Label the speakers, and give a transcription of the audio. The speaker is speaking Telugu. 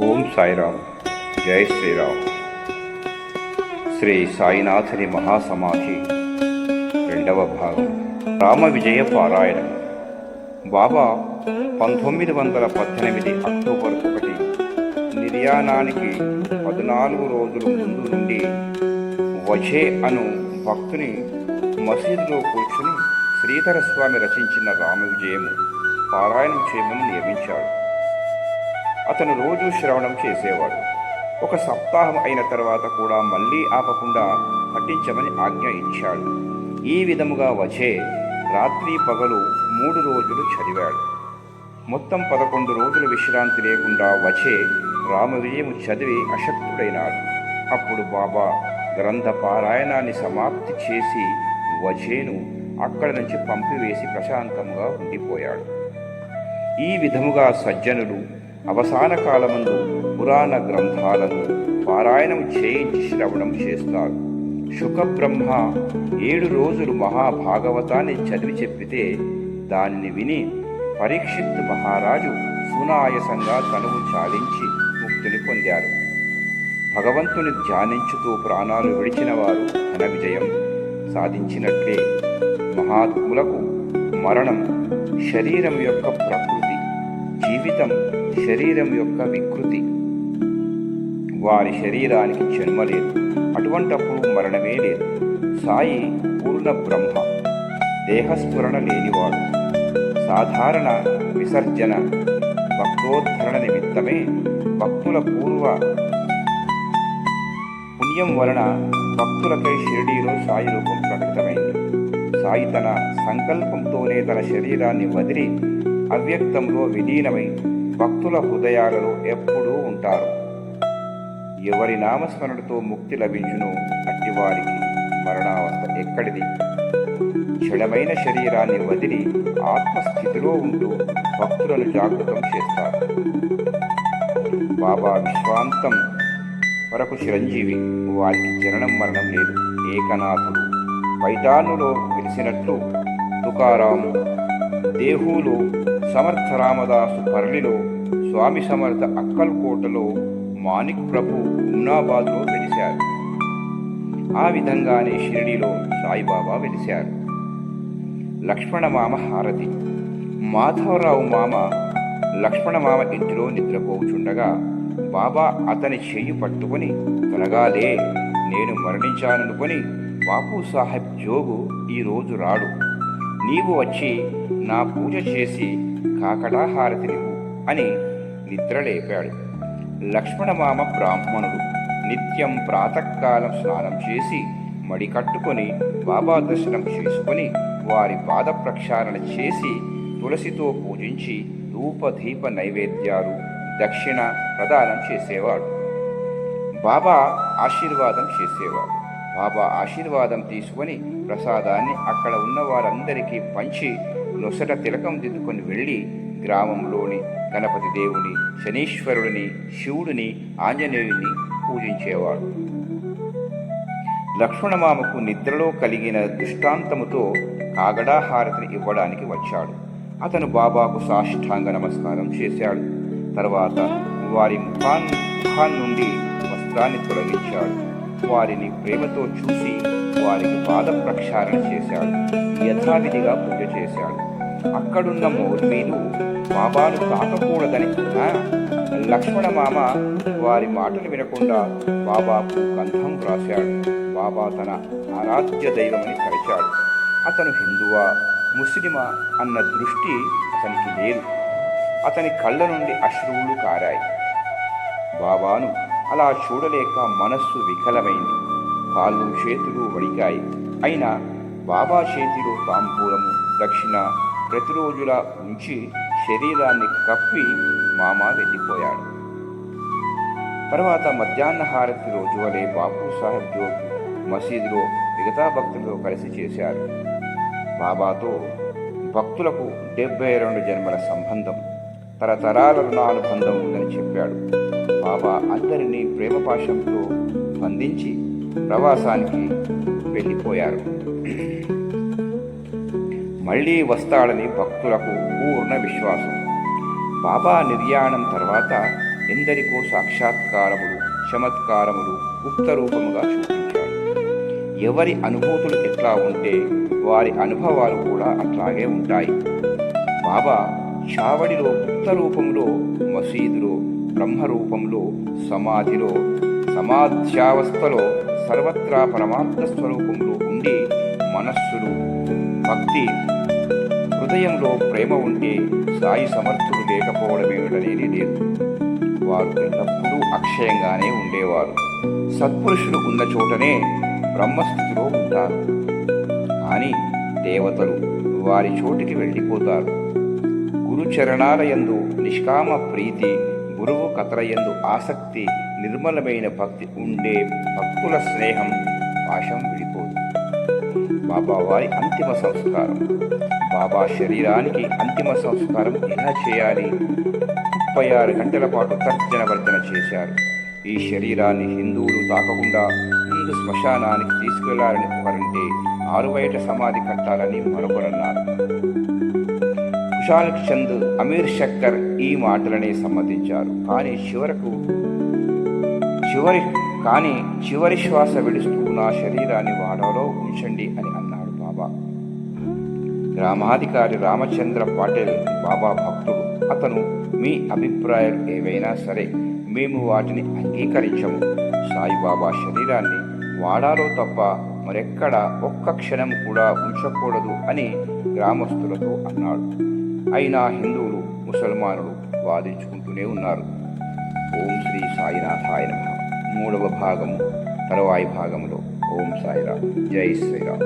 Speaker 1: ఓం సాయిరామ్. జై శ్రీరామ్. శ్రీ సాయినాథుని మహాసమాధి రెండవ భాగం. రామ విజయ పారాయణం. బాబా 1918 అక్టోబర్ 1 నిర్యాణానికి 14 రోజుల ముందు నుండి వజే అను భక్తుని మసీదులో కూర్చుని శ్రీధర స్వామి రచించిన రామ విజయము పారాయణం చేయమని నియమించాడు. అతను రోజు శ్రవణం చేసేవాడు. ఒక సప్తాహం అయిన తర్వాత కూడా మళ్ళీ ఆపకుండా పఠించమని ఆజ్ఞ ఇచ్చాడు. ఈ విధముగా వజే రాత్రి పగలు 3 రోజులు చదివాడు. మొత్తం 11 రోజులు విశ్రాంతి లేకుండా వజే రామ విజయము చదివి అశక్తుడైనాడు. అప్పుడు బాబా గ్రంథ పారాయణాన్ని సమాప్తి చేసి వజేను అక్కడి నుంచి పంపివేసి ప్రశాంతంగా ఉండిపోయాడు. ఈ విధముగా సజ్జనులు అవసాన కాలమందు పురాణ గ్రంథాలను పారాయణం చేయించి శ్రవణం చేస్తారు. శుకబ్రహ్మ 7 రోజులు మహాభాగవతాన్ని చదివి చెప్పితే దానిని విని పరీక్షిత్ మహారాజు సునాయసంగా తనువు చాలించి ముక్తిని పొందారు. భగవంతుని ధ్యానించుతూ ప్రాణాలు విడిచిన వారు ఘన విజయం సాధించినట్లే. మహాత్ములకు మరణం శరీరం యొక్క ప్రకృతి, జీవితం శరీరం యొక్క వికృతి. వారి శరీరానికి జన్మ లేదు, అటువంటప్పుడు మరణమే లేదు. సాయి పూర్ణ బ్రహ్మ, దేహస్ఫురణ లేనివాడు. సాధారణ విసర్జన భక్తోద్ధరణ నిమిత్తమే భక్తుల పూర్వ పుణ్యం వలన భక్తులకై షిరిడీలో సాయి రూపం ప్రకటితమైంది. సాయి తన సంకల్పంతోనే తన శరీరాన్ని వదిలి అవ్యక్తంలో విలీనమై భక్తుల హృదయాలలో ఎప్పుడూ ఉంటారు. ఎవరి నామస్మరణతో ముక్తి లభించును అట్టివారికి మరణావస్థ ఎక్కడిది? జడమైన శరీరాన్ని వదిలి ఆత్మస్థితిలో ఉంటూ భక్తులను జాగృతం చేస్తారు. బాబా విశ్వాంతం వరకు చిరంజీవి, వారికి జననం మరణం లేదు. ఏకనాథుడు పైఠానులో వెలిసినట్లు తుకారాము, దేహూలో సమర్థ రామదాసు పర్లిలో, స్వామి సమర్థ అక్కల్కోటలో, మాణిక్ ప్రభు ఉమ్నాబాద్లో వెలిశారు. ఆ విధంగానే షిరిడిలో సాయిబాబా వెలిశారు. లక్ష్మణమామ హారతి. మాధవరావు మామ లక్ష్మణమామ ఇంటిలో నిద్రపోచుండగా బాబా అతని చెయ్యి పట్టుకొని తొలగాలే, నేను మరణించాననుకొని బాపు సాహెబ్ జోగు ఈరోజు రాడు, నీవు వచ్చి నా పూజ చేసి కాకడా హారతినివ్వు అని నిద్రలేపాడు. లక్ష్మణమామ బ్రాహ్మణుడు. నిత్యం ప్రాతకాలం స్నానం చేసి మడి కట్టుకొని బాబా దర్శనం చేసుకొని వారి పాద ప్రక్షాళన చేసి తులసితో పూజించి ధూపదీప నైవేద్యాలు దక్షిణ ప్రదానం చేసేవాడు. బాబా ఆశీర్వాదం చేసేవాడు. బాబా ఆశీర్వాదం తీసుకొని ప్రసాదాన్ని అక్కడ ఉన్న వారందరికీ పంచి నొసట తిలకం దిద్దుకొని వెళ్ళి గ్రామంలోని గణపతి దేవుని, శనీశ్వరుడిని, శివుడిని, ఆంజనేయుని పూజించేవాడు. లక్ష్మణమామకు నిద్రలో కలిగిన దృష్టాంతముతో కాగడా హారతిని ఇవ్వడానికి వచ్చాడు. అతను బాబాకు సాష్టాంగ నమస్కారం చేశాడు. తర్వాత వారి ముఖాన్నుండి వస్త్రాన్ని తొలగించాడు. వారిని ప్రేమతో చూసి వారికి పాద ప్రక్షాళన చేశాడు. యథావిధిగా పూజ చేశాడు. అక్కడున్న మౌల్వీలు బాబాను తాకకూడదని లక్ష్మణమామ వారి మాటలు వినకుండా బాబాకు గంధం రాశాడు. బాబా తన ఆరాధ్య దైవమని తలచాడు. అతను హిందువా ముస్లిమా అన్న దృష్టి అతనికి లేదు. అతని కళ్ళ నుండి అశ్రువులు కారాయి. బాబాను అలా చూడలేక మనస్సు వికలమైంది. కాళ్ళు చేతులు వడికాయి. అయినా బాబా చేతిలో తాంబూలము, దక్షిణ ప్రతిరోజులా ఉంచి శరీరాన్ని కప్పి మామ వెళ్ళిపోయాడు. తర్వాత మధ్యాహ్న హారతి రోజు వలె బాపు సాహెబ్ జోగ్ మసీదులో మిగతా భక్తులతో కలిసి చేశారు. బాబాతో భక్తులకు 72 జన్మల సంబంధం, తరతరాల రుణానుబంధం ఉందని చెప్పాడు. బాబా అందరినీ ప్రేమపాశంతో బంధించి ప్రవాసానికి వెళ్ళిపోయారు. మళ్ళీ వస్తాడని భక్తులకు పూర్ణ విశ్వాసం. బాబా నిర్యాణం తర్వాత ఎందరికో సాక్షాత్కారములు, చమత్కారములు గుప్త రూపముగా చూపించాడు. ఎవరి అనుభూతులు ఎట్లా ఉంటే వారి అనుభవాలు కూడా అట్లాగే ఉంటాయి. బాబా చావడిలో గుప్త రూపంలో, మసీదులో బ్రహ్మరూపంలో, సమాధిలో సమాధ్యావస్థలో సర్వత్రా పరమార్థ స్వరూపంలో ఉండి మనస్సులు భక్తి హృదయంలో ప్రేమ ఉంటే సాయి సమర్థుడు లేకపోవడమేమిటనేది లేదు. వారు ఎల్లప్పుడూ అక్షయంగానే ఉండేవారు. సత్పురుషులు ఉన్న చోటనే బ్రహ్మస్థితిలో ఉంటారు. కానీ దేవతలు వారి చోటికి వెళ్ళిపోతారు. గురు చరణాలయందు నిష్కామ ప్రీతి, గురువు కథలయందు ఆసక్తి, నిర్మలమైన భక్తి ఉండే భక్తుల స్నేహం పాశం విడిపోదు. బాబా వారి అంతిమ సంస్కారం. బాబా శరీరానికి అంతిమ సంస్కారం ఎలా చేయాలి? 36 గంటల పాటు తర్జన భర్జన చేశారు. ఈ శరీరాన్ని హిందువులు తాకకుండా ముందు శ్మశానానికి తీసుకెళ్లాలని ఒకరంటే 6 బయట సమాధి కట్టాలని మరొకరన్నారు. కుషాల్ చంద్, అమీర్ శక్కర్ ఈ మాటలనే సమ్మతించారు. కానీ చివరి శ్వాస విడుస్తూ నా శరీరాన్ని వాడలో ఉంచండి అని అన్నాడు బాబా. గ్రామాధికారి రామచంద్ర పాటిల్ బాబా భక్తుడు. అతను మీ అభిప్రాయాలు ఏవైనా సరే మేము వాటిని అంగీకరించము. సాయిబాబా శరీరాన్ని వాడాలో తప్ప మరెక్కడ ఒక్క క్షణం కూడా ఉంచకూడదు అని గ్రామస్తులతో అన్నాడు. అయినా హిందువులు, ముసల్మానులు వాదించుకుంటూనే ఉన్నారు. ఓం శ్రీ సాయినాథాయ నమః. 3వ భాగము తరువాయి భాగంలో. ఓం సాయిరామ్. జై శ్రీరామ్.